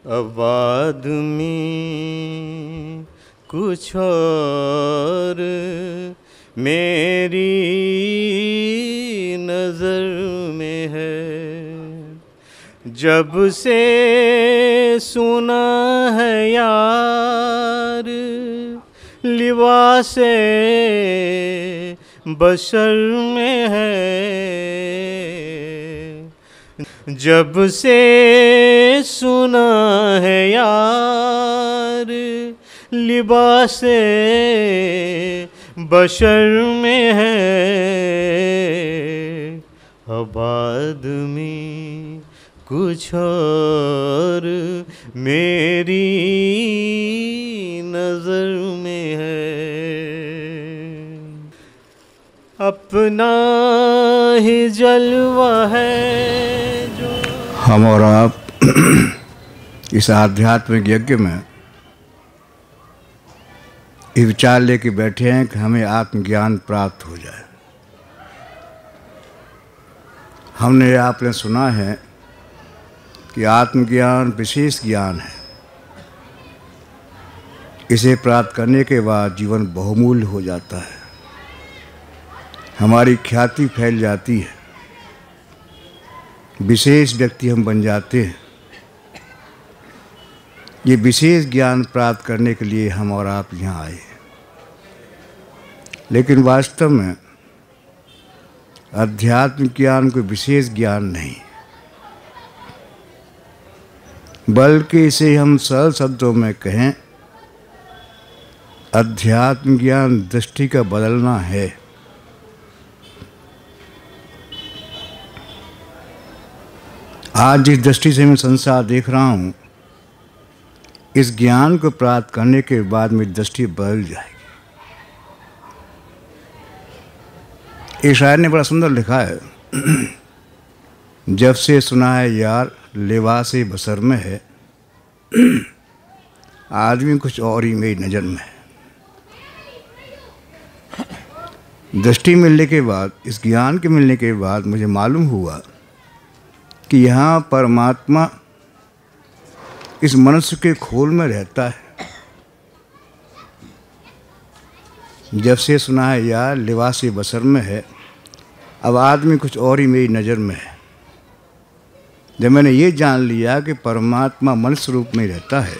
अब आदमी कुछ और मेरी नज़र में है। जब से सुना है यार लिबासे बशर में है। जब से सुना है यार लिबासे बशर में है। अब आदमी कुछ और मेरी नज़र में है। अपना ही जलवा है जो हम और आप इस आध्यात्मिक यज्ञ में ये विचार लेके बैठे हैं कि हमें आत्मज्ञान प्राप्त हो जाए। हमने आपने सुना है कि आत्मज्ञान विशेष ज्ञान है। इसे प्राप्त करने के बाद जीवन बहुमूल्य हो जाता है, हमारी ख्याति फैल जाती है, विशेष व्यक्ति हम बन जाते हैं। ये विशेष ज्ञान प्राप्त करने के लिए हम और आप यहाँ आए। लेकिन वास्तव में आध्यात्मिक ज्ञान कोई विशेष ज्ञान नहीं, बल्कि इसे हम सरल शब्दों में कहें, अध्यात्म ज्ञान दृष्टि का बदलना है। आज जिस दृष्टि से मैं संसार देख रहा हूँ, इस ज्ञान को प्राप्त करने के बाद मेरी दृष्टि बदल जाएगी। एक शायर ने बड़ा सुंदर लिखा है, जब से सुना है यार लिबासे बसर में है, आदमी कुछ और ही मेरी नज़र में है। दृष्टि मिलने के बाद, इस ज्ञान के मिलने के बाद मुझे मालूम हुआ कि यहाँ परमात्मा इस मनुष्य के खोल में रहता है। जब से सुना है यार लिबासे बसर में है, अब आदमी कुछ और ही मेरी नज़र में है। जब मैंने ये जान लिया कि परमात्मा मनुष्य रूप में रहता है,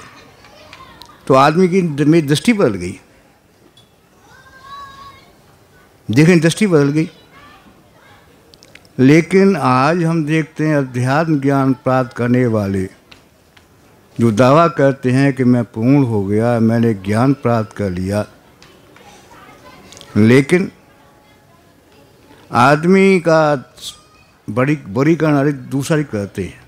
तो आदमी की मेरी दृष्टि बदल गई। देखें, दृष्टि बदल गई। लेकिन आज हम देखते हैं अध्यात्म ज्ञान प्राप्त करने वाले जो दावा करते हैं कि मैं पूर्ण हो गया, मैंने ज्ञान प्राप्त कर लिया, लेकिन आदमी का बड़ी बुरी करना दूसरी करते हैं।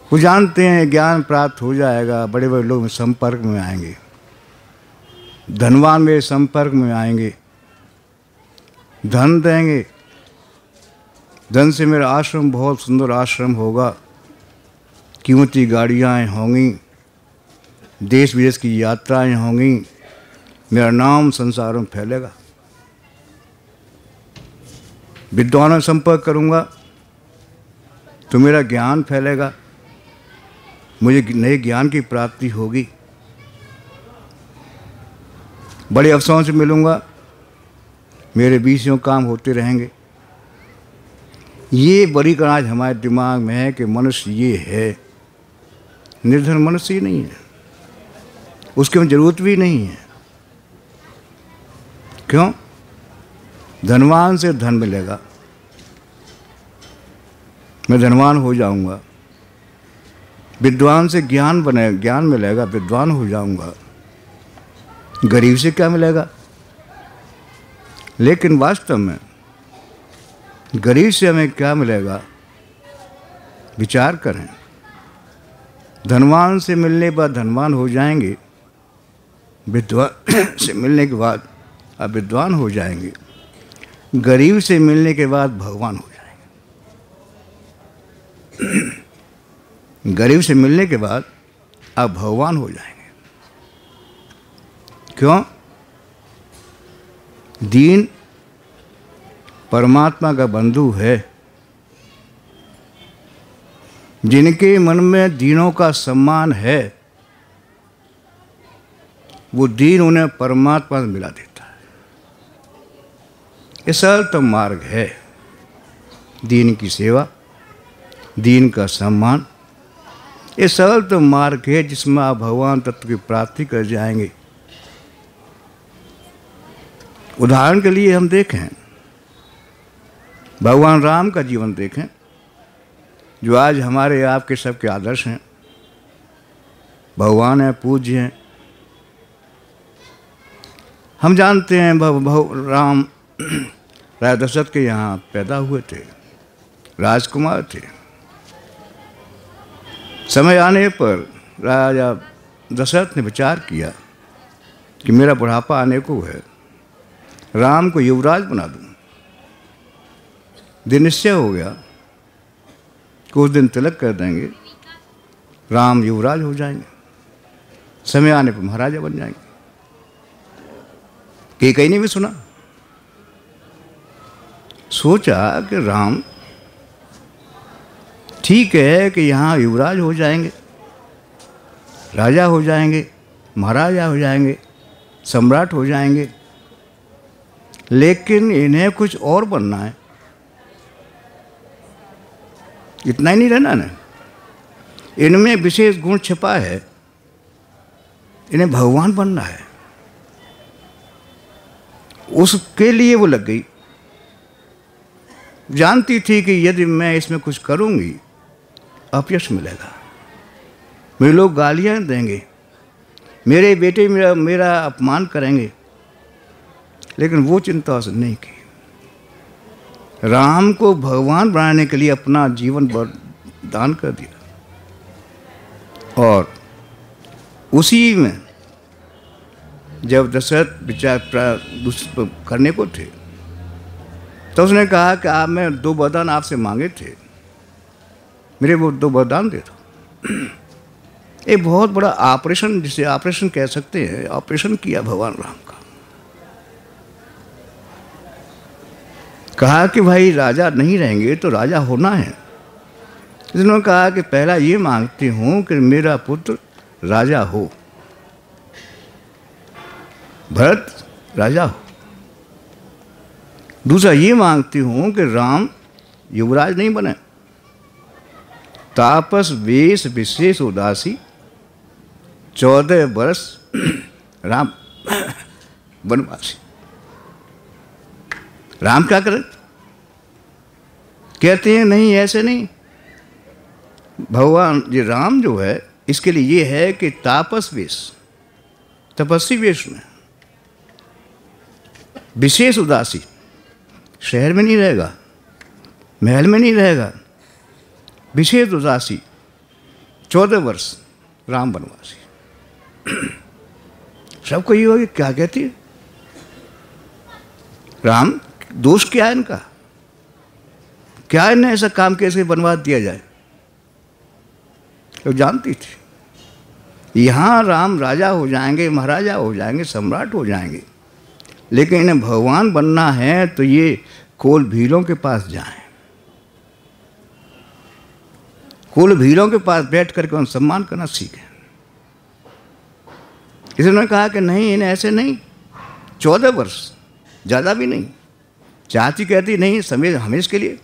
वो जानते हैं ज्ञान प्राप्त हो जाएगा, बड़े बड़े लोग संपर्क में आएंगे, धनवान मेरे संपर्क में आएंगे, धन देंगे, धन से मेरा आश्रम बहुत सुंदर आश्रम होगा, कीमती गाड़ियाँ होंगी, देश विदेश की यात्राएं होंगी, मेरा नाम संसार में फैलेगा। विद्वानों से संपर्क करूँगा तो मेरा ज्ञान फैलेगा, मुझे नए ज्ञान की प्राप्ति होगी। बड़े अफसरों से मिलूँगा, मेरे बीच काम होते रहेंगे। ये बड़ी कर आज हमारे दिमाग में है कि मनुष्य ये है, निर्धन मनुष्य ही नहीं है, उसके में ज़रूरत भी नहीं है। क्यों? धनवान से धन मिलेगा, मैं धनवान हो जाऊंगा। विद्वान से ज्ञान मिलेगा, विद्वान हो जाऊंगा। गरीब से क्या मिलेगा? लेकिन वास्तव में गरीब से हमें क्या मिलेगा? विचार करें। धनवान से मिलने के बाद धनवान हो जाएंगे, विद्वान से मिलने के बाद अब विद्वान हो जाएंगे, गरीब से मिलने के बाद भगवान हो जाएंगे। गरीब से मिलने के बाद अब भगवान हो जाएंगे। क्यों? दीन परमात्मा का बंधु है, जिनके मन में दीनों का सम्मान है, वो दीन उन्हें परमात्मा से मिला देता है। ये सरलतम मार्ग है, दीन की सेवा, दीन का सम्मान। ये सरलतम मार्ग है जिसमें आप भगवान तत्व की प्राप्ति कर जाएंगे। उदाहरण के लिए हम देखें, भगवान राम का जीवन देखें, जो आज हमारे आपके सबके आदर्श हैं। भगवान है, पूज्य हैं। हम जानते हैं राम राजा दशरथ के यहाँ पैदा हुए थे, राजकुमार थे। समय आने पर राजा दशरथ ने विचार किया कि मेरा बुढ़ापा आने को है, राम को युवराज बना दूं। दिन निश्चय हो गया, कुछ दिन तिलक कर देंगे, राम युवराज हो जाएंगे, समय आने पर महाराजा बन जाएंगे। कई ने भी सुना, सोचा कि राम ठीक है कि यहाँ युवराज हो जाएंगे, राजा हो जाएंगे, महाराजा हो जाएंगे, सम्राट हो जाएंगे, लेकिन इन्हें कुछ और बनना है। इतना ही नहीं रहना ना, इनमें विशेष गुण छिपा है, इन्हें भगवान बनना है। उसके लिए वो लग गई। जानती थी कि यदि मैं इसमें कुछ करूंगी अपयश मिलेगा, मेरे लोग गालियां देंगे, मेरे बेटे मेरा अपमान करेंगे, लेकिन वो चिंता उसने नहीं की। राम को भगवान बनाने के लिए अपना जीवन दान कर दिया। और उसी में जब दशरथ विचार करने को थे, तो उसने कहा कि आप मैं 2 वरदान आपसे मांगे थे, मेरे वो 2 वरदान दे दो। एक बहुत बड़ा ऑपरेशन, जिसे ऑपरेशन कह सकते हैं, ऑपरेशन किया भगवान राम का। कहा कि भाई राजा नहीं रहेंगे तो राजा होना है। इसने कहा कि पहला ये मांगती हूं कि मेरा पुत्र राजा हो, भरत राजा हो। दूसरा ये मांगती हूं कि राम युवराज नहीं बने, तापस वेश विशेष उदासी 14 वर्ष राम वनवासी। राम क्या करें? कहते हैं नहीं, ऐसे नहीं। भगवान ये राम जो है, इसके लिए ये है कि तापस वेश, तपस्वी वेश में, विशेष उदासी, शहर में नहीं रहेगा, महल में नहीं रहेगा, विशेष उदासी 14 वर्ष राम वनवासी। सबको ये होगी क्या कहती है, राम दोष क्या है इनका, क्या इन्हें ऐसा काम कैसे बनवा दिया जाए। तो जानती थी यहाँ राम राजा हो जाएंगे, महाराजा हो जाएंगे, सम्राट हो जाएंगे, लेकिन इन्हें भगवान बनना है तो ये कोल भीलों के पास जाएं, कोल भीलों के पास बैठ करके उन सम्मान करना सीखें। इसने कहा कि नहीं, इन्हें ऐसे नहीं, 14 वर्ष, ज़्यादा भी नहीं। चाची कहती नहीं, समय हमेशा के लिए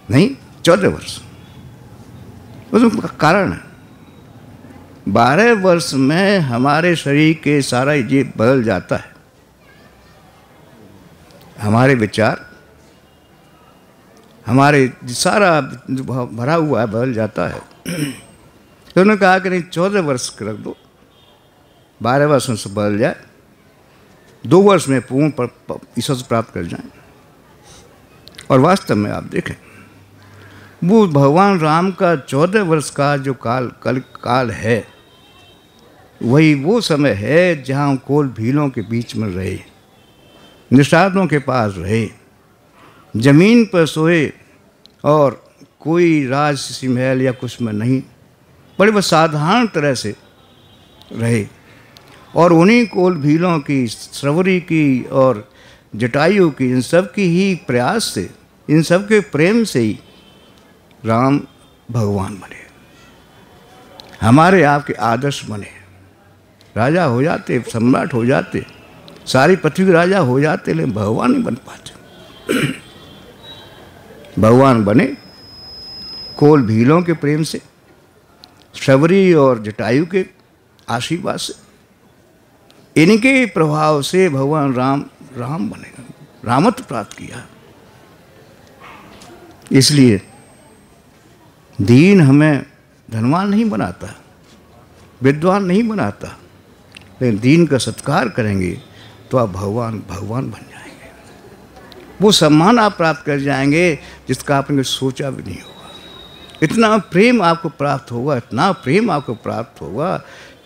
नहीं, 14 वर्ष। उसका कारण है 12 वर्ष में हमारे शरीर के सारा ये बदल जाता है, हमारे विचार, हमारे सारा भरा हुआ है बदल जाता है। तो उन्होंने कहा कि नहीं, 14 वर्ष रख दो, 12 वर्ष में से बदल जाए, 2 वर्ष में पूर्ण ईश्वर से प्राप्त कर जाएं। और वास्तव में आप देखें, वो भगवान राम का 14 वर्ष का जो काल है, वही वो समय है जहाँ कोल भीलों के बीच में रहे, निषादों के पास रहे, जमीन पर सोए और कोई राजसी महल या कुछ में नहीं, बड़े बस साधारण तरह से रहे। और उन्हीं कोल भीलों की, श्रवरी की और जटायु की, इन सब की ही प्रयास से, इन सब के प्रेम से ही राम भगवान बने, हमारे आपके आदर्श बने, राजा हो जाते, सम्राट हो जाते, सारी पृथ्वी राजा हो जाते, लेकिन भगवान नहीं बन पाते। भगवान बने कोल भीलों के प्रेम से, शबरी और जटायु के आशीर्वाद से, इनके प्रभाव से भगवान राम बने, रामत्व प्राप्त किया। इसलिए दीन हमें धनवान नहीं बनाता, विद्वान नहीं बनाता, लेकिन दीन का सत्कार करेंगे तो आप भगवान बन जाएंगे। वो सम्मान आप प्राप्त कर जाएंगे जिसका आपने सोचा भी नहीं होगा। इतना प्रेम आपको प्राप्त होगा, इतना प्रेम आपको प्राप्त होगा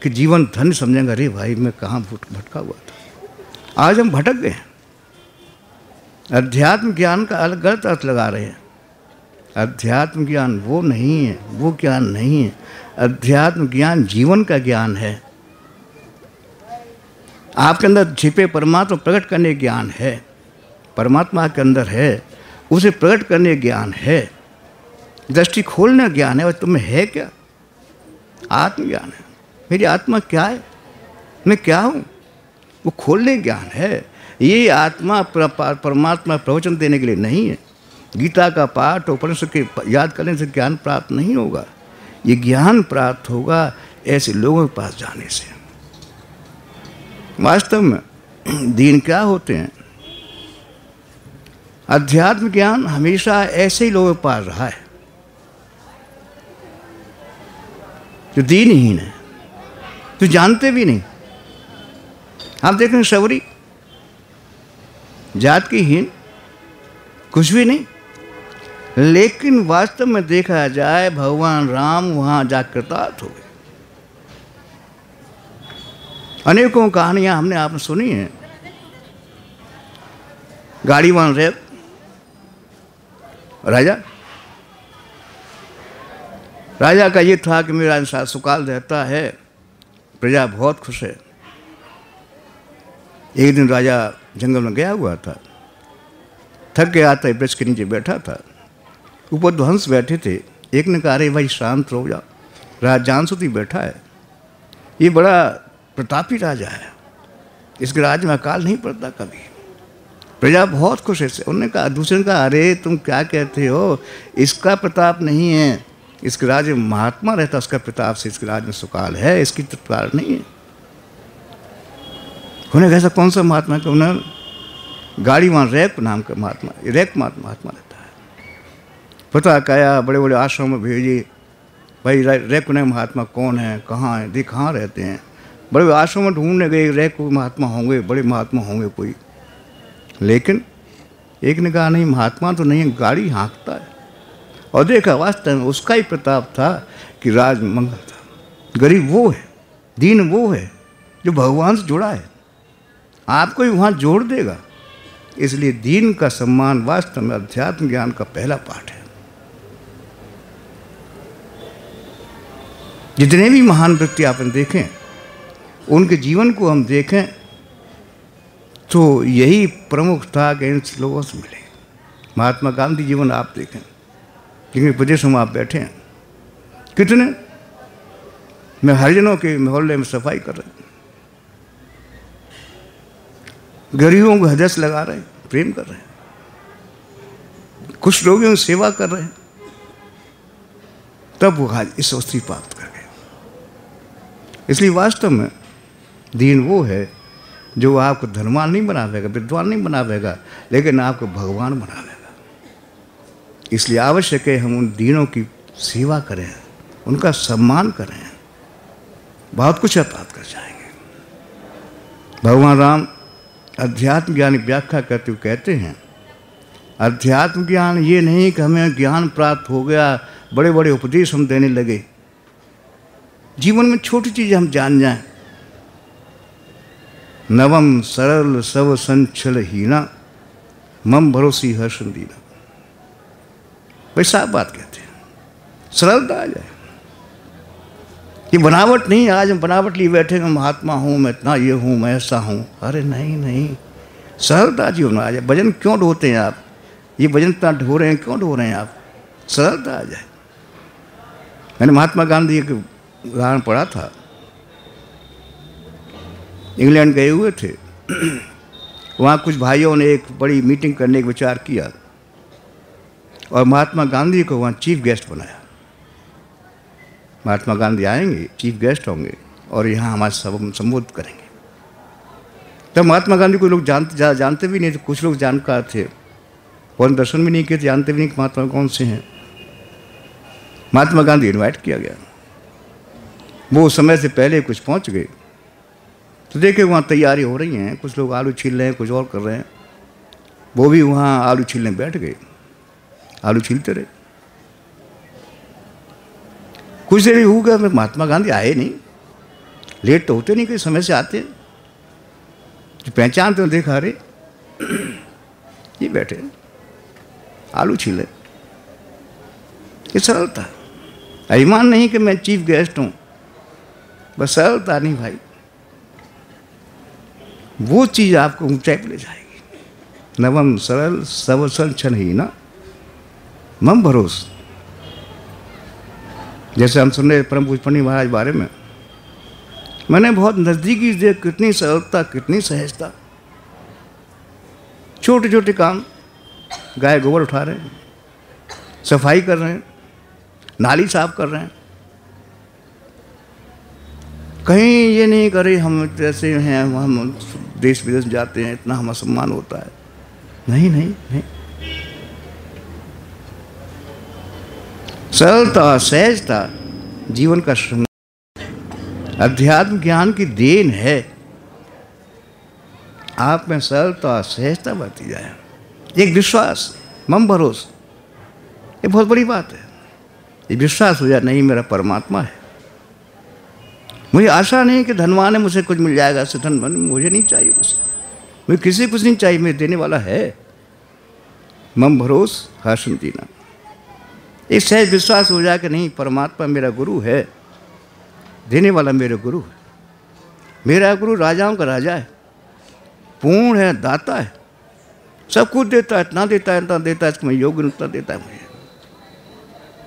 कि जीवन धन्य समझेंगे। अरे भाई मैं कहाँ भटका हुआ था, आज हम भटक गए। अध्यात्म ज्ञान का अलग गलत अर्थ लगा रहे हैं। अध्यात्म ज्ञान वो नहीं है, वो ज्ञान नहीं है। अध्यात्म ज्ञान जीवन का ज्ञान है। आपके अंदर छिपे परमात्मा प्रकट करने ज्ञान है, परमात्मा के अंदर है, उसे प्रकट करने ज्ञान है, दृष्टि खोलने ज्ञान है। और तुम्हें है क्या? आत्मज्ञान है। मेरी आत्मा क्या है, मैं क्या हूँ, वो खोलने ज्ञान है। ये आत्मा परमात्मा प्रवचन देने के लिए नहीं है। गीता का पाठ उपनिषद के याद करने से ज्ञान प्राप्त नहीं होगा। ये ज्ञान प्राप्त होगा ऐसे लोगों के पास जाने से। वास्तव में दीन क्या होते हैं? अध्यात्म ज्ञान हमेशा ऐसे ही लोगों के पास रहा है जो दीनहीन है, तो जानते भी नहीं। आप देखें शबरी जात की हीन, कुछ भी नहीं, लेकिन वास्तव में देखा जाए भगवान राम वहां जाकर कृतार्थ हो गए। अनेकों कहानियां हमने आपने सुनी हैं। गाड़ीवान रेप राजा का ये था कि मेरा साथ सुकाल रहता है, प्रजा बहुत खुश है। एक दिन राजा जंगल में गया हुआ था, थक गया था, वृक्ष के नीचे बैठा था, ऊपर दो हंस बैठे थे। एक ने कहा अरे भाई शांत हो जाओ, राजा जानसूती बैठा है, ये बड़ा प्रतापी राजा है, इसके राज्य में अकाल नहीं पड़ता कभी। प्रजा बहुत खुश है। उन्होंने कहा, दूसरे ने कहा अरे तुम क्या कहते हो, इसका प्रताप नहीं है, इसके राज्य में महात्मा रहता, उसका प्रताप से इसके राज्य में सुकाल है, इसकी तत्कार नहीं है। उन्हें कैसा कौन सा महात्मा है? उन्हें गाड़ीवान रैक नाम का महात्मा, रैक महात्मा रहता है। पता क्या, बड़े बड़े आश्रम में भेजे, भाई रैक ने महात्मा कौन है, कहाँ है, कहाँ रहते हैं। बड़े बड़े आश्रम में ढूंढने गए, रैक कोई महात्मा होंगे, बड़े महात्मा होंगे कोई, लेकिन एक ने कहा नहीं महात्मा तो नहीं है, गाड़ी हाँकता है। और देखा वास्तव में उसका ही प्रताप था कि राज में मंगल था। गरीब वो है, दीन वो है जो भगवान से जुड़ा है, आपको ही वहाँ जोड़ देगा। इसलिए दीन का सम्मान वास्तव में अध्यात्म ज्ञान का पहला पाठ है। जितने भी महान व्यक्ति आपने देखें, उनके जीवन को हम देखें तो यही प्रमुख था कि इन लोगों से मिले। महात्मा गांधी जीवन आप देखें, जिनके प्रदेश में आप बैठे हैं, कितने मैं हरिजनों के मोहल्ले में सफाई कर रहे हैं, गरीबों को हृदय से लगा रहे हैं, प्रेम कर रहे हैं, कुछ रोगियों की सेवा कर रहे हैं, तब वो आज इस अवस्थी प्राप्त कर गए। इसलिए वास्तव में दीन वो है जो आपको धनवान नहीं बनावेगा, विद्वान नहीं बनावेगा, लेकिन आपको भगवान बनावेगा। इसलिए आवश्यक है हम उन दीनों की सेवा करें, उनका सम्मान करें, बहुत कुछ प्राप्त कर जाएंगे। भगवान राम अध्यात्म ज्ञान की व्याख्या करते हुए कहते हैं, अध्यात्म ज्ञान ये नहीं कि हमें ज्ञान प्राप्त हो गया, बड़े बड़े उपदेश हम देने लगे, जीवन में छोटी चीज़ हम जान जाएं। नवम सरल सब संचल हीना, मम भरोसी हर्षन दीना। भाई साफ बात कहते हैं, सरलता आ जाए। ये बनावट नहीं, आज हम बनावट लिए बैठे, मैं महात्मा हूँ, मैं इतना ये हूँ, मैं ऐसा हूँ। अरे नहीं नहीं, सरलता जीवन आ जाए। भजन क्यों ढोते हैं आप? ये भजन इतना ढो रहे हैं, क्यों ढो रहे हैं आप? सरलता आ जाए। मैंने महात्मा गांधी एक उदाहरण पढ़ा था। इंग्लैंड गए हुए थे, वहाँ कुछ भाइयों ने एक बड़ी मीटिंग करने का विचार किया और महात्मा गांधी को वहाँ चीफ गेस्ट बनाया। महात्मा गांधी आएंगे, चीफ गेस्ट होंगे और यहाँ हमारे सब संबोधित करेंगे। तब महात्मा गांधी को लोग जानते भी नहीं थे, कुछ लोग जानकार थे और दर्शन भी नहीं किए, जानते भी नहीं कि महात्मा कौन से हैं। महात्मा गांधी इनवाइट किया गया, वो समय से पहले कुछ पहुंच गए तो देखे वहाँ तैयारी हो रही हैं, कुछ लोग आलू छील रहे हैं, कुछ और कर रहे हैं। वो भी वहाँ आलू छीलने बैठ गए, आलू छीलते रहे। कुछ देर हो गया, महात्मा गांधी आए नहीं। लेट तो होते नहीं, कोई समय से आते, जो पहचानते हो, देखा अरे ये बैठे आलू छीले। ये सरलता, अभिमान नहीं कि मैं चीफ गेस्ट हूँ, बस सरलता नहीं भाई, वो चीज़ आपको ऊंचाई पर ले जाएगी। नवम सरल सबसल छन ही ना मम भरोस। जैसे हम सुन रहे परम पूज्य पंडित महाराज बारे में, मैंने बहुत नज़दीकी से कितनी सरलता, कितनी सहजता। छोटे छोटे काम, गाय गोबर उठा रहे हैं, सफाई कर रहे हैं, नाली साफ कर रहे हैं। कहीं ये नहीं करे हम जैसे हैं, हम देश विदेश जाते हैं, इतना हमारा सम्मान होता है। नहीं नहीं नहीं, सरलता सहजता जीवन का श्रृंगार, अध्यात्म ज्ञान की देन है। आप में सरलता सहजता बरती जाए, एक विश्वास, मम भरोस, ये बहुत बड़ी बात है। ये विश्वास हो जाए, नहीं मेरा परमात्मा है। मुझे आशा नहीं कि धनवान है, मुझे कुछ मिल जाएगा, ऐसे धन मुझे नहीं चाहिए, मुझे किसी कुछ नहीं चाहिए, मुझे देने वाला है। मम भरोस हर्षण जीना, एक सहज विश्वास हो जाए कि नहीं परमात्मा मेरा गुरु है, देने वाला मेरे गुरु है। मेरा गुरु राजाओं का राजा है, पूर्ण है, दाता है, सब कुछ देता है, इतना देता है, इतना देता है, इसको मैं योग्य उतना देता है मुझे।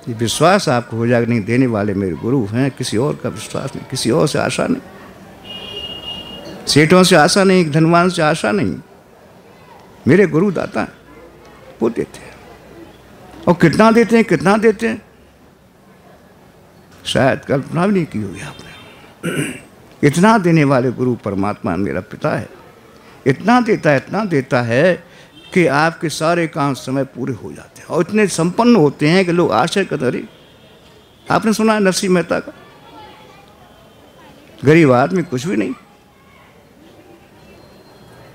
ये विश्वास आपको हो जाएगा, नहीं देने वाले मेरे गुरु हैं, किसी और का विश्वास नहीं, किसी और से आशा नहीं, सेठों से आशा नहीं, धनवान से आशा नहीं, मेरे गुरु दाता हैं, वो देते हैं। और कितना देते हैं, कितना देते हैं, शायद कल्पना भी नहीं की होगी आपने। इतना देने वाले गुरु परमात्मा मेरा पिता है, इतना देता है कि आपके सारे काम समय पूरे हो जाते हैं और इतने संपन्न होते हैं कि लोग आश्चर्य करते। अरे आपने सुना है नरसिंह मेहता का, गरीब आदमी, कुछ भी नहीं,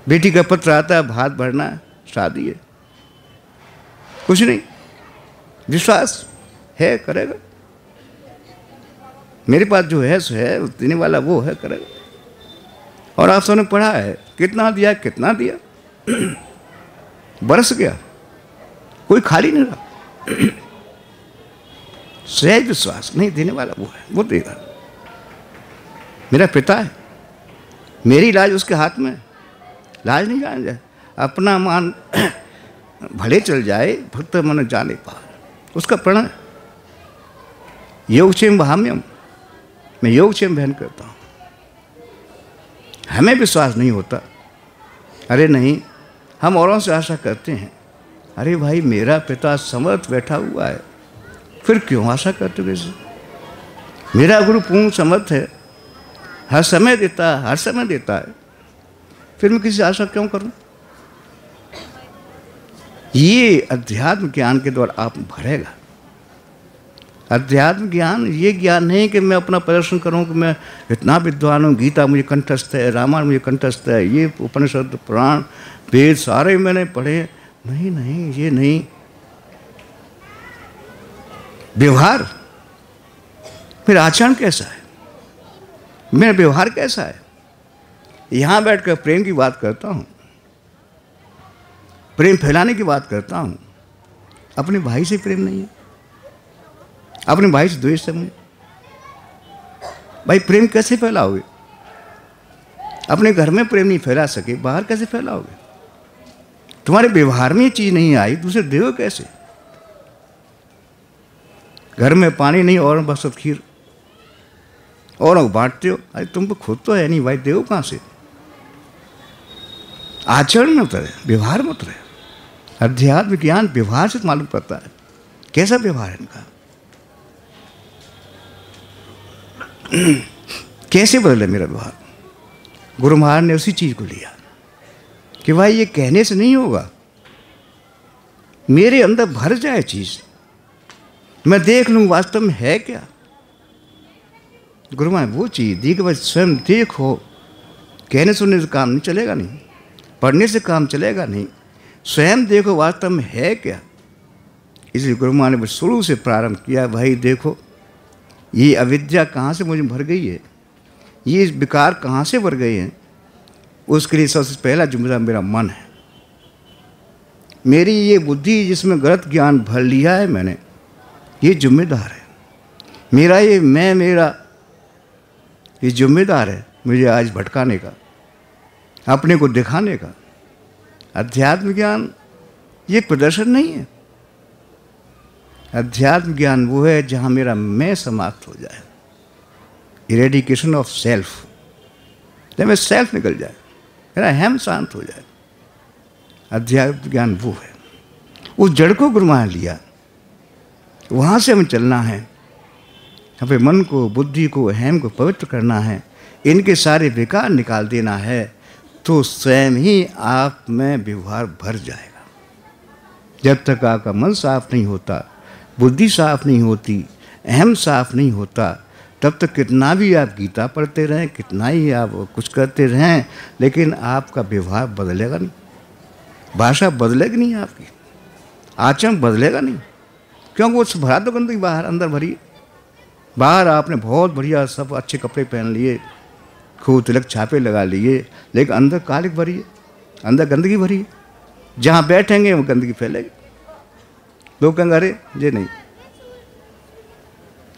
बेटी का पत्र आता है, भात भरना है, शादी है, कुछ नहीं, विश्वास है करेगा, मेरे पास जो है सो है, देने वाला वो है, करेगा। और आप सबने पढ़ा है, कितना दिया, कितना दिया, बरस गया, कोई खाली नहीं रहा। सहज विश्वास, नहीं देने वाला वो है, वो देगा, मेरा पिता है, मेरी लाज उसके हाथ में, लाज नहीं जान जाए, अपना मान भले चल जाए, भक्त मन जाने पार, उसका प्रणय। योगक्षेम भाम्यम, मैं योगक्षेम बहन करता हूँ। हमें विश्वास नहीं होता, अरे नहीं, हम औरों से आशा करते हैं, अरे भाई मेरा पिता समर्थ बैठा हुआ है, फिर क्यों आशा करते हो वैसे? मेरा गुरु पूर्ण समर्थ है, हर समय देता है, हर समय देता है, फिर मैं किसी आशा क्यों करूं? ये अध्यात्म ज्ञान के द्वारा आप भरेगा। अध्यात्म ज्ञान ये ज्ञान नहीं कि मैं अपना प्रदर्शन करूं कि मैं इतना विद्वान हूँ, गीता मुझे कंठस्थ है, रामायण मुझे कंठस्थ है, ये उपनिषद पुराण वेद सारे मैंने पढ़े। नहीं नहीं, ये नहीं। व्यवहार, मेरा आचरण कैसा है, मेरा व्यवहार कैसा है। यहाँ बैठकर प्रेम की बात करता हूँ, प्रेम फैलाने की बात करता हूँ, अपने भाई से प्रेम नहीं है, अपने भाई से द्वेष है मुझे। भाई प्रेम कैसे फैलाओगे? अपने घर में प्रेम नहीं फैला सके, बाहर कैसे फैलाओगे? तुम्हारे व्यवहार में ये चीज नहीं आई, दूसरे देव कैसे? घर में पानी नहीं और बसत खीर, और बांटते हो। अरे तुम तो खुद तो है नहीं भाई, देव कहाँ से? आचरण में उतरे, व्यवहार में उतरे। अध्यात्म ज्ञान व्यवहार से मालूम पड़ता है, कैसा व्यवहार है इनका, कैसे बदले मेरा व्यवहार। गुरु महाराज ने उसी चीज को लिया कि भाई ये कहने से नहीं होगा, मेरे अंदर भर जाए चीज, मैं देख लूं वास्तव में है क्या। गुरु महाराज वो चीज दी कि भाई स्वयं देखो। कहने सुनने से काम नहीं चलेगा, नहीं पढ़ने से काम चलेगा, नहीं, स्वयं देखो वास्तव में है क्या। इसलिए गुरु महाराज ने शुरू से प्रारंभ किया, भाई देखो ये अविद्या कहाँ से मुझे भर गई है, ये विकार कहाँ से भर गए हैं। उसके लिए सबसे पहला जिम्मेदार मेरा मन है, मेरी ये बुद्धि जिसमें गलत ज्ञान भर लिया है मैंने, ये जिम्मेदार है। मेरा ये मैं, मेरा ये जिम्मेदार है मुझे आज भटकाने का, अपने को दिखाने का। अध्यात्म ज्ञान ये प्रदर्शन नहीं है। अध्यात्म ज्ञान वो है जहाँ मेरा मैं समाप्त हो जाए, इरेडिकेशन ऑफ सेल्फ, जब मैं सेल्फ निकल जाए, मेरा हम शांत हो जाए। अध्यात्म ज्ञान वो है। उस जड़ को गुरु महाराज लिया, वहाँ से हमें चलना है। हमें मन को, बुद्धि को, अहम को पवित्र करना है, इनके सारे विकार निकाल देना है, तो स्वयं ही आप में व्यवहार भर जाएगा। जब तक आपका मन साफ नहीं होता, बुद्धि साफ नहीं होती, अहम साफ नहीं होता, तब तक कितना भी आप गीता पढ़ते रहें, कितना ही आप कुछ करते रहें, लेकिन आपका व्यवहार बदलेगा नहीं, भाषा बदलेगी नहीं, आपकी आचरण बदलेगा नहीं। क्योंकि वो भरा तो गंदगी बाहर, अंदर भरी। बाहर आपने बहुत बढ़िया सब अच्छे कपड़े पहन लिए, खूब तिलक छापे लगा लिए, लेकिन अंदर कालिक भरी है, अंदर गंदगी भरी है। जहाँ बैठेंगे वो गंदगी फैलेगी, लोग कहेंगे अरे ये नहीं।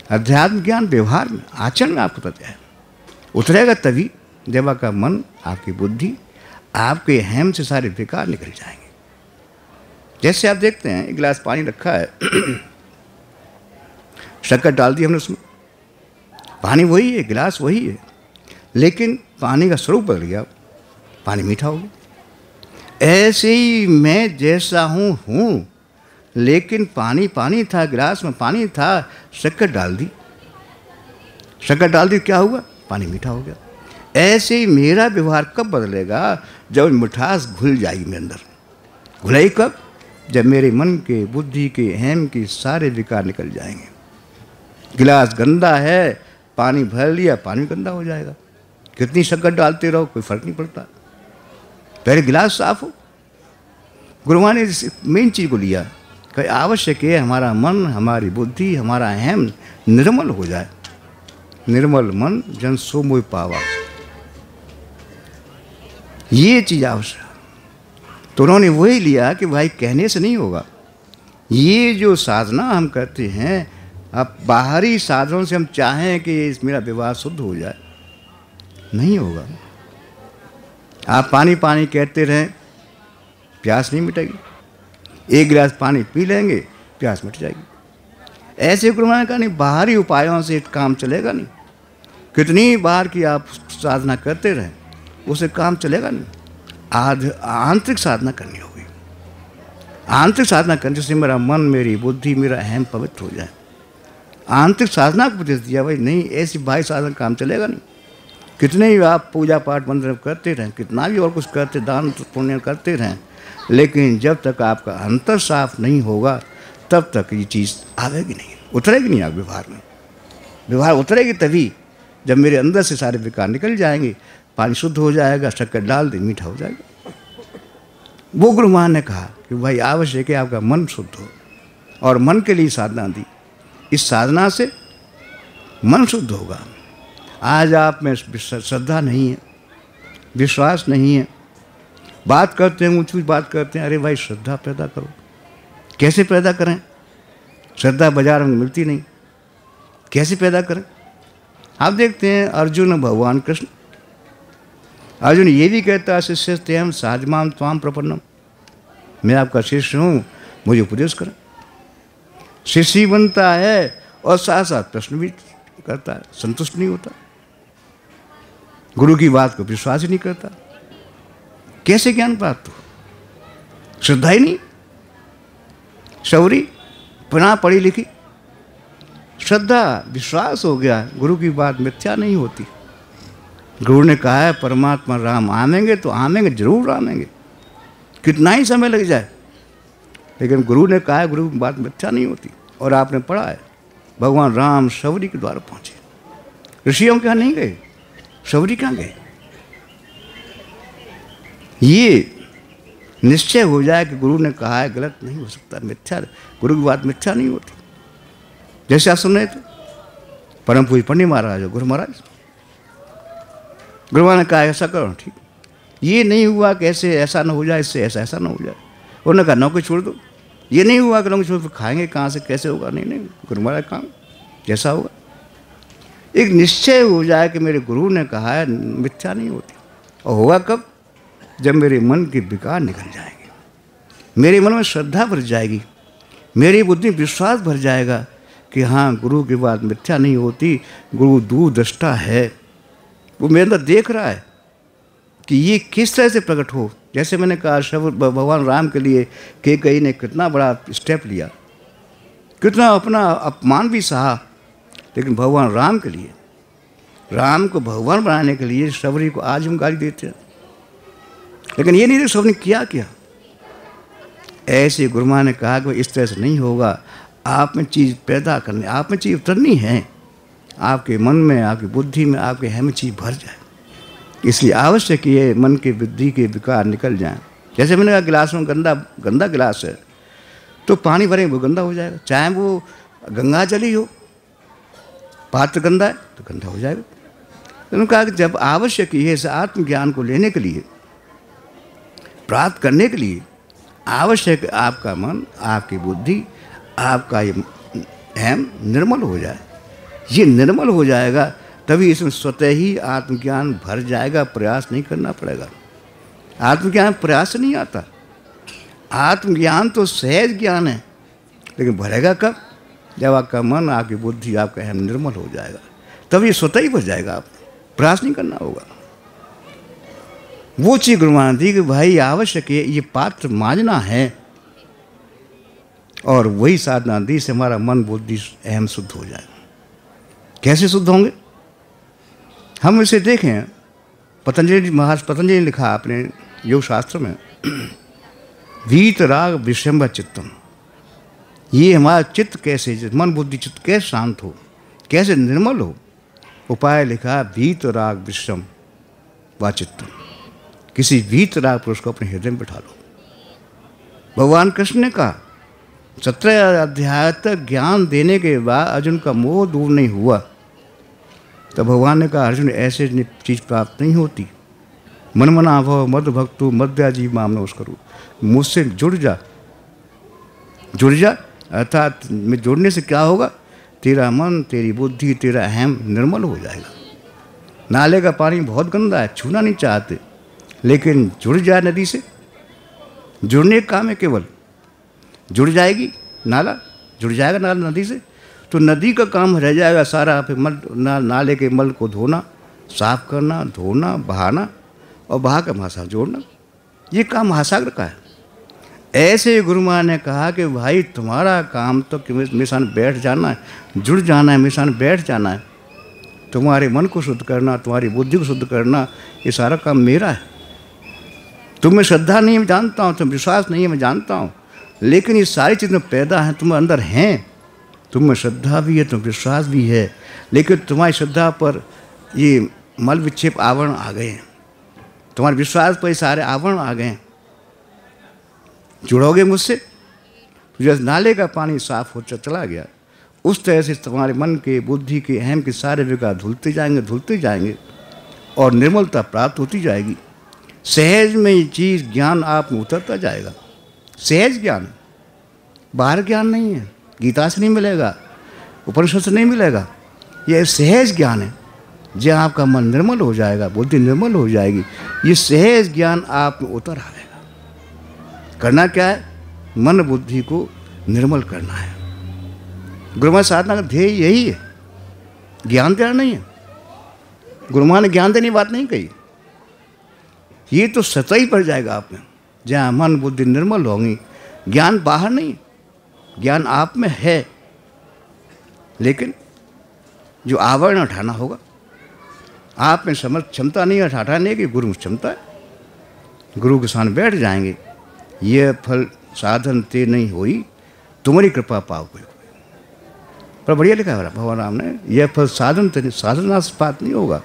अध्यात्म ज्ञान व्यवहार में, आचरण में आपको पता है उतरेगा तभी जब आपका मन, आपकी बुद्धि, आपके अहम से सारे विकार निकल जाएंगे। जैसे आप देखते हैं एक गिलास पानी रखा है, शक्कर डाल दी हमने उसमें, पानी वही है, गिलास वही है, लेकिन पानी का स्वरूप बदल गया, पानी मीठा हो गया। ऐसे ही मैं जैसा हूँ, लेकिन पानी पानी था, गिलास में पानी था, शक्कर डाल दी, क्या हुआ? पानी मीठा हो गया। ऐसे ही मेरा व्यवहार कब बदलेगा? जब मिठास घुल जाएगी मेरे अंदर। घुलाई कब? जब मेरे मन के, बुद्धि के, अहम के सारे विकार निकल जाएंगे। गिलास गंदा है, पानी भर लिया, पानी गंदा हो जाएगा। कितनी शक्कर डालते रहो कोई फर्क नहीं पड़ता, पहले गिलास साफ हो। गुरुआ ने इस मेन चीज़ को लिया कि आवश्यक है हमारा मन, हमारी बुद्धि, हमारा अहम निर्मल हो जाए। निर्मल मन जन सो मोह पावा, ये चीज़ आवश्यक। तो उन्होंने वही लिया कि भाई कहने से नहीं होगा। ये जो साधना हम करते हैं, अब बाहरी साधनों से हम चाहें कि मेरा व्यवहार शुद्ध हो जाए, नहीं होगा। आप पानी पानी कहते रहें, प्यास नहीं मिटेगी। एक गिलास पानी पी लेंगे, प्यास मिट जाएगी। ऐसे गुरु महाराज का नहीं, बाहरी उपायों से काम चलेगा नहीं। कितनी बार की आप साधना करते रहें, उसे काम चलेगा नहीं। आंतरिक साधना करनी होगी। आंतरिक साधना करने से मेरा मन, मेरी बुद्धि, मेरा अहम पवित्र हो जाए। आंतरिक साधना को उपदेश दिया, भाई नहीं ऐसी बाह्य साधना काम चलेगा नहीं। कितने भी आप पूजा पाठ मंत्र करते रहें, कितना भी और कुछ करते, दान पुण्य करते रहें, लेकिन जब तक आपका अंतर साफ नहीं होगा तब तक ये चीज़ आवेगी नहीं, उतरेगी नहीं आप व्यवहार में। व्यवहार उतरेगी तभी जब मेरे अंदर से सारे विकार निकल जाएंगे, पानी शुद्ध हो जाएगा, शक्कर डाल दे मीठा हो जाएगा। वो गुरु महाराज ने कहा कि भाई आवश्यक है आपका मन शुद्ध हो, और मन के लिए साधना दी। इस साधना से मन शुद्ध होगा। आज आप में श्रद्धा नहीं है, विश्वास नहीं है, बात करते हैं ऊँची बात करते हैं, अरे भाई श्रद्धा पैदा करो। कैसे पैदा करें? श्रद्धा बाजार में मिलती नहीं, कैसे पैदा करें? आप देखते हैं अर्जुन भगवान कृष्ण, अर्जुन ये भी कहता है शिष्य हम साधमाम त्वाम प्रपन्नम, मैं आपका शिष्य हूँ, मुझे उपदेश करें। शिष्य बनता है और साथ साथ प्रश्न भी करता है, संतुष्ट नहीं होता, गुरु की बात को विश्वास ही नहीं करता। कैसे ज्ञान प्राप्त हो? श्रद्धा ही नहीं। शौरी पुनः पढ़ी लिखी, श्रद्धा विश्वास हो गया, गुरु की बात मिथ्या नहीं होती। गुरु ने कहा है परमात्मा राम आवेंगे तो आवेंगे, जरूर आवेंगे, कितना ही समय लग जाए, लेकिन गुरु ने कहा है गुरु की बात मिथ्या नहीं होती। और आपने पढ़ा है भगवान राम शबरी के द्वारा पहुंचे, ऋषियों के यहाँ नहीं गए, शबरी कहाँ गए। ये निश्चय हो जाए कि गुरु ने कहा है, गलत नहीं हो सकता, मिथ्या, गुरु की बात मिथ्या नहीं होती। जैसे आप सुन रहे थे परम पूज्य पंडित महाराज, गुरु महाराज, गुरु महाराज ने कहा ऐसा करो, ठीक, ये नहीं हुआ कि ऐसे ऐसा ना हो जाए, इससे ऐसा ऐसा ना हो जाए। उन्होंने कहा नौकरी छोड़ दो, ये नहीं हुआ कि नौकरी छोड़, फिर खाएंगे कहाँ से, कैसे होगा, नहीं नहीं, गुरु महाराज काम जैसा होगा। एक निश्चय हो जाए कि मेरे गुरु ने कहा है, मिथ्या नहीं होती। और होगा कब? जब मेरे मन के विकार निकल जाएंगे, मेरे मन में श्रद्धा भर जाएगी, मेरी बुद्धि विश्वास भर जाएगा कि हाँ गुरु की बात मिथ्या नहीं होती, गुरु दूरदृष्टा है, वो मेरे अंदर देख रहा है कि ये किस तरह से प्रकट हो। जैसे मैंने कहा शब्द भगवान राम के लिए कैकेयी ने कितना बड़ा स्टेप लिया, कितना अपना अपमान भी सहा, लेकिन भगवान राम के लिए, राम को भगवान बनाने के लिए शबरी को आज हम गाली देते हैं, लेकिन ये नहीं कि सबने किया क्या। ऐसे गुरुमा ने कहा कि इस तरह से नहीं होगा, आप में चीज़ पैदा करनी, आप में चीज़ उतरनी है, आपके मन में, आपकी बुद्धि में, आपके है में चीज़ भर जाए। इसलिए आवश्यक ये मन के बुद्धि के विकार निकल जाएं। जैसे मैंने कहा गिलास में गंदा गिलास है तो पानी भरेंगे वो गंदा हो जाएगा, चाहे वो गंगा जल ही हो, पात्र गंदा है तो गंदा हो जाएगा। उन्होंने कहा कि जब आवश्यक ये है आत्मज्ञान को लेने के लिए, प्राप्त करने के लिए आवश्यक आपका मन, आपकी बुद्धि, आपका ये अहम निर्मल हो जाए। ये निर्मल हो जाएगा तभी इसमें स्वतः ही आत्मज्ञान भर जाएगा, प्रयास नहीं करना पड़ेगा। आत्मज्ञान प्रयास से नहीं आता, आत्मज्ञान तो सहज ज्ञान है, लेकिन भरेगा कब? जब आपका मन, आपकी बुद्धि, आपका अहम निर्मल हो जाएगा, तब ये स्वतः ही भर जाएगा, आप प्रयास नहीं करना होगा। वो चीज़ गुरु महाराज दी कि भाई आवश्यक है ये पात्र मांझना है, और वही साधना दी से हमारा मन, बुद्धि, अहम शुद्ध हो जाए। कैसे शुद्ध होंगे? हम इसे देखें, पतंजलि महर्षि पतंजलि ने लिखा अपने योग शास्त्र में, वीतराग विषम्भ चित्तम, ये हमारा चित्त कैसे, मन बुद्धि चित्त कैसे शांत हो, कैसे निर्मल हो। उपाय लिखा वीतराग विषम व चित्तम, किसी वीतराग पुरुष को अपने हृदय में बैठा लो। भगवान कृष्ण ने कहा 17 अध्याय तक ज्ञान देने के बाद अर्जुन का मोह दूर नहीं हुआ, तो भगवान ने कहा अर्जुन ऐसे चीज़ प्राप्त नहीं होती, मन मना भव मद भक्तु मध्याजीव माम नमस् करूँ, मुझसे जुड़ जा, जुड़ जा, अर्थात में जुड़ने से क्या होगा, तेरा मन, तेरी बुद्धि, तेरा अहम निर्मल हो जाएगा। नाले का पानी बहुत गंदा है, छूना नहीं चाहते, लेकिन जुड़ जाए नदी से, जुड़ने का काम है केवल, जुड़ जाएगी नाला, जुड़ जाएगा नाला नदी से, तो नदी का काम रह जाएगा सारा, फिर नाले के मल को धोना, साफ करना, धोना, बहाना, और बहा का महासागर जोड़ना, ये काम महासागर का है। ऐसे गुरु महाराज ने कहा कि भाई तुम्हारा काम तो मेरे सामने बैठ जाना है, जुड़ जाना है, मेरे सामने बैठ जाना है, तुम्हारे मन को शुद्ध करना, तुम्हारी बुद्धि को शुद्ध करना, ये सारा काम मेरा है। तुम्हें श्रद्धा नहीं है मैं जानता हूँ, तुम्हें विश्वास नहीं है मैं जानता हूँ, लेकिन ये सारी चीज़ें पैदा हैं, तुम्हारे अंदर हैं, तुम्हें श्रद्धा भी है, तुम्हें विश्वास भी है, लेकिन तुम्हारी श्रद्धा पर ये मल विक्षेप आवरण आ गए हैं, तुम्हारे विश्वास पर ये सारे आवरण आ गए हैं। जुड़ोगे मुझसे तो जैसे नाले का पानी साफ हो चला गया, उस तरह से तुम्हारे मन के, बुद्धि के, अहम के सारे विकार धुलते जाएंगे और निर्मलता प्राप्त होती जाएगी। सहज में ये चीज़ ज्ञान आप में उतरता जाएगा। सहज ज्ञान, बाहर ज्ञान नहीं है, गीता से नहीं मिलेगा, उपनिषद से नहीं मिलेगा, यह सहज ज्ञान है। जब आपका मन निर्मल हो जाएगा, बुद्धि निर्मल हो जाएगी, ये सहज ज्ञान आप में उतर आएगा। करना क्या है? मन बुद्धि को निर्मल करना है। गुरु महाराज साधना का ध्येय यही है, ज्ञान देना नहीं है। गुरु महाराज ने ज्ञान देने की बात नहीं कही। ये तो सतही पर जाएगा आप में, जहाँ मन बुद्धि निर्मल होंगी। ज्ञान बाहर नहीं, ज्ञान आप में है, लेकिन जो आवरण हटाना होगा। आप में समर्थ क्षमता नहीं है हटाने की, गुरु में क्षमता है। गुरु के सामने बैठ जाएंगे, ये फल साधन ते नहीं हुई, तुम्हारी कृपा पाओ कोई। पर बढ़िया लिखा है भगवान राम ने, यह फल साधन ते नहीं, साधना से प्राप्त नहीं होगा।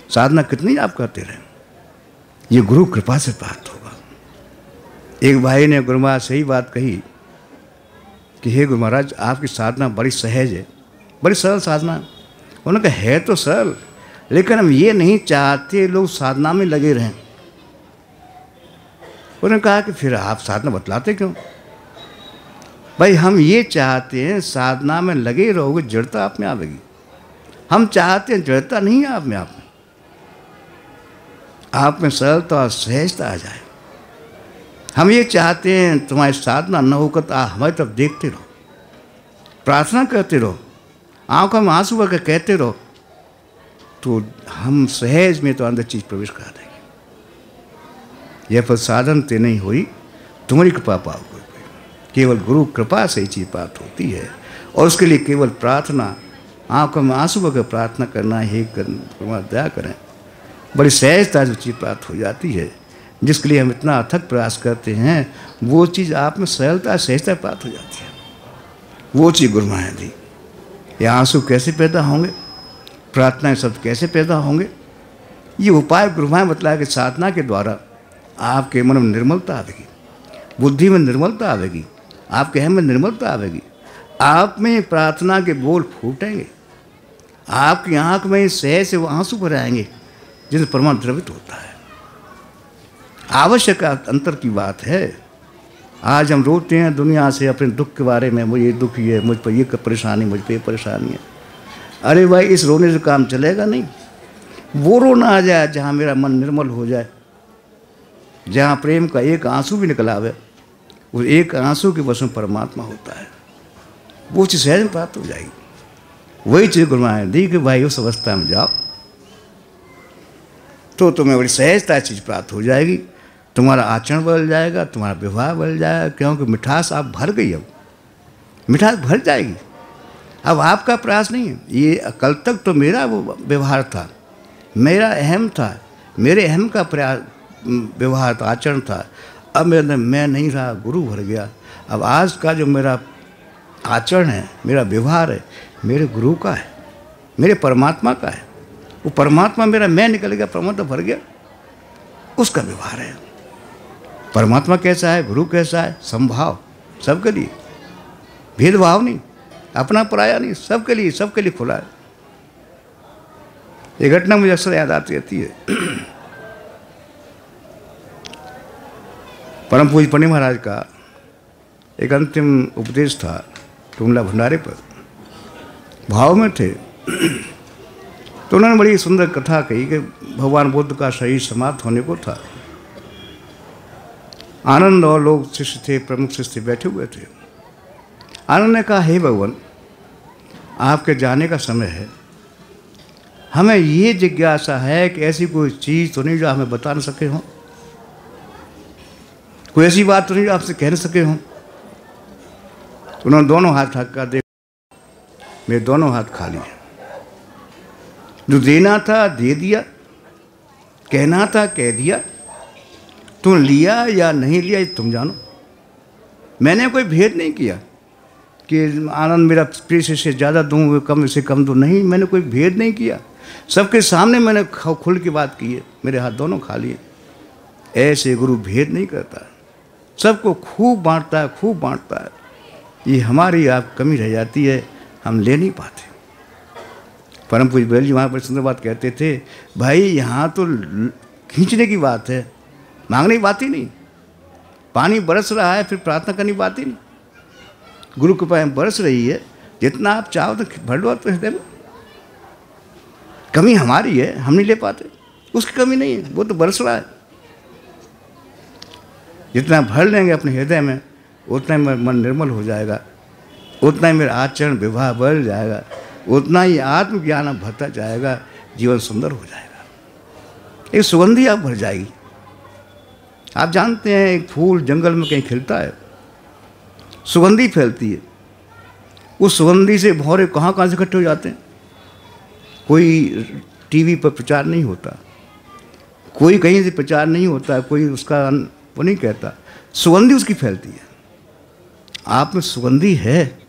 साधना कितनी आप करते रहे, ये गुरु कृपा से प्राप्त होगा। एक भाई ने गुरु महाराज से ही बात कही कि हे गुरु महाराज, आपकी साधना बड़ी सहज है, बड़ी सरल साधना। उन्होंने कहा है तो सरल, लेकिन हम ये नहीं चाहते लोग साधना में लगे रहें। उन्होंने कहा कि फिर आप साधना बतलाते क्यों? भाई हम ये चाहते हैं साधना में लगे रहोगे, जड़ता आप में आवेगी। हम चाहते हैं जड़ता नहीं है आप में, आप में सरलता और सहजता आ जाए। हम ये चाहते हैं तुम्हारी साधना न होकर तो हमारी तरफ देखते रहो, प्रार्थना करते रहो, आंखों में आंसू भरकर कहते रहो, तो हम सहज में तो अंदर चीज प्रवेश करा देंगे। यह फल साधन ते नहीं हुई, तुम्हारी कृपा पाओ कोई। केवल गुरु कृपा से ही चीज प्राप्त होती है, और उसके लिए केवल प्रार्थना, आंखों में आंसू भरकर प्रार्थना करना, हे दया करें, बड़ी सहजता जो चीज़ प्राप्त हो जाती है। जिसके लिए हम इतना अथक प्रयास करते हैं, वो चीज़ आप में सरलता सहजता प्राप्त हो जाती है। वो चीज़ गुरु महाराज ने दी। ये आंसू कैसे पैदा होंगे, प्रार्थनाएं शब्द कैसे पैदा होंगे, ये उपाय गुरु महाराज ने बतलाया कि साधना के द्वारा आपके मन में निर्मलता आवेगी, बुद्धि में निर्मलता आवेगी, आपके अहम में निर्मलता आवेगी, आप में प्रार्थना के बोल फूटेंगे, आपकी आँख में सहज से वो आंसू भर आएंगे जिससे परमात्मा द्रवित होता है। आवश्यक अंतर की बात है। आज हम रोते हैं दुनिया से अपने दुख के बारे में, मुझे दुखी है, मुझ पर ये परेशानी, मुझ पर ये परेशानी है। अरे भाई, इस रोने से काम चलेगा नहीं। वो रोना आ जाए जहाँ मेरा मन निर्मल हो जाए, जहाँ प्रेम का एक आंसू भी निकल आवे, उस एक आंसू के बस में परमात्मा होता है, वो चीज़ सहज में प्राप्त हो जाएगी। वही चीज़ गुरु महाराज ने दी कि भाई उस अवस्था में जाओ तो तुम्हें बड़ी सहजता चीज़ प्राप्त हो जाएगी। तुम्हारा आचरण बदल जाएगा, तुम्हारा व्यवहार बदल जाएगा, क्योंकि मिठास आप भर गई। अब मिठास भर जाएगी। अब आपका प्रयास नहीं है। ये कल तक तो मेरा वो व्यवहार था, मेरा अहम था, मेरे अहम का प्रयास व्यवहार था, आचरण था। अब मेरे अंदर मैं नहीं रहा, गुरु भर गया। अब आज का जो मेरा आचरण है, मेरा व्यवहार है, मेरे गुरु का है, मेरे परमात्मा का है। वो परमात्मा मेरा मैं निकल गया, परमात्मा भर गया, उसका व्यवहार है। परमात्मा कैसा है, गुरु कैसा है, समभाव, सबके लिए, भेदभाव नहीं, अपना पराया नहीं, सबके लिए खुला है। ये घटना मुझे अक्सर याद आती रहती है। परम पूज्य पंडित महाराज का एक अंतिम उपदेश था टूमला भंडारे पर, भाव में थे। तो उन्होंने बड़ी सुंदर कथा कही कि भगवान बुद्ध का शरीर समाप्त होने को था। आनंद और लोग शिष्य थे, प्रमुख शिष्य बैठे हुए थे। आनंद ने कहा, हे भगवान, आपके जाने का समय है। हमें ये जिज्ञासा है कि ऐसी कोई चीज़ तो नहीं जो हमें बता न सके हों, कोई ऐसी बात तो नहीं जो आपसे कह न सके हों। उन्होंने दोनों हाथ रख कर देखा, मेरे दोनों हाथ खाली हैं। जो देना था दे दिया, कहना था कह दिया, तुम लिया या नहीं लिया ये तुम जानो। मैंने कोई भेद नहीं किया कि आनंद मेरा प्रिय से ज़्यादा दूँ, कम से कम दूँ, नहीं, मैंने कोई भेद नहीं किया। सबके सामने मैंने खुल की बात की है, मेरे हाथ दोनों खाली हैं। ऐसे गुरु भेद नहीं करता, सबको खूब बांटता है, खूब बांटता है। ये हमारी आप कमी रह जाती है, हम ले नहीं पाते। परम पूज्य बैल जी वहाँ पर सुंदर बात कहते थे, भाई यहाँ तो खींचने की बात है, मांगने की बात ही नहीं। पानी बरस रहा है, फिर प्रार्थना करने की बात ही नहीं। गुरु कृपा बरस रही है, जितना आप चाहो तो भर लो तो हृदय में। कमी हमारी है, हम नहीं ले पाते, उसकी कमी नहीं है, वो तो बरस रहा है। जितना भर लेंगे अपने हृदय में, उतना मन निर्मल हो जाएगा, उतना ही मेरा आचरण विवाह बढ़ जाएगा, उतना ही आत्मज्ञान अब बढ़ता जाएगा, जीवन सुंदर हो जाएगा। एक सुगंधी आप भर जाएगी। आप जानते हैं एक फूल जंगल में कहीं खिलता है, सुगंधी फैलती है, उस सुगंधी से भौरे कहाँ कहाँ से इकट्ठे हो जाते हैं। कोई टीवी पर प्रचार नहीं होता, कोई कहीं से प्रचार नहीं होता, कोई उसका वो नहीं कहता, सुगंधी उसकी फैलती है। आप में सुगंधी है,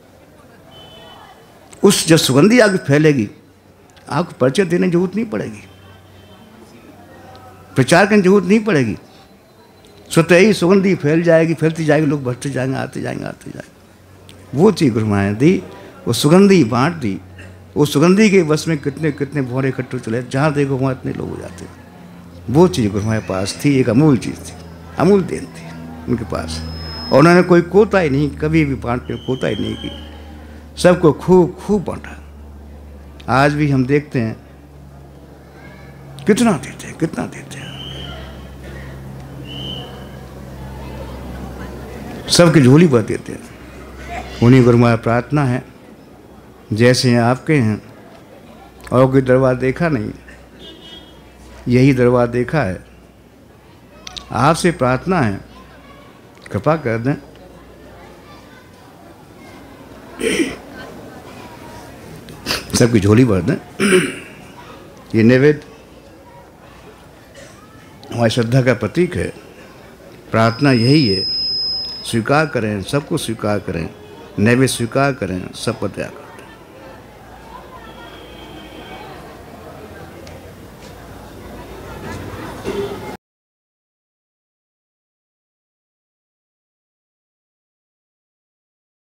उस जब सुगंधी आगे फैलेगी आपको परिचय देने की जरूरत नहीं पड़ेगी, प्रचार करने की जरूरत नहीं पड़ेगी, स्वतः ही सुगंधी फैल जाएगी, फैलती जाएगी, लोग बढ़ते जाएंगे, आते जाएंगे, आते जाएंगे। वो चीज़ गुरु माया दी, वो सुगंधी बांट दी। वो सुगंधी के बस में कितने कितने भौरे इकट्ठे चले, जहाँ देखो वहाँ इतने लोग हो जाते। वो चीज़ गुरु माया पास थी, एक अमूल चीज़ थी, अमूल देन थी उनके पास। और उन्होंने कोई कोताही नहीं, कभी भी बांटने में कोताही नहीं की, सबको खूब खूब बांटा। आज भी हम देखते हैं कितना देते हैं, कितना देते हैं, सबकी झोली भर देते हैं। उन्हीं गुरु माया प्रार्थना है, जैसे हैं आपके हैं, और कोई दरबार देखा नहीं, यही दरबार देखा है। आपसे प्रार्थना है, कृपा कर दें, सबकी झोली भर दें। ये नैवेद्य हमारी श्रद्धा का प्रतीक है। प्रार्थना यही है, स्वीकार करें, सबको स्वीकार करें, नैवेद्य स्वीकार करें, सब पर त्याग करें।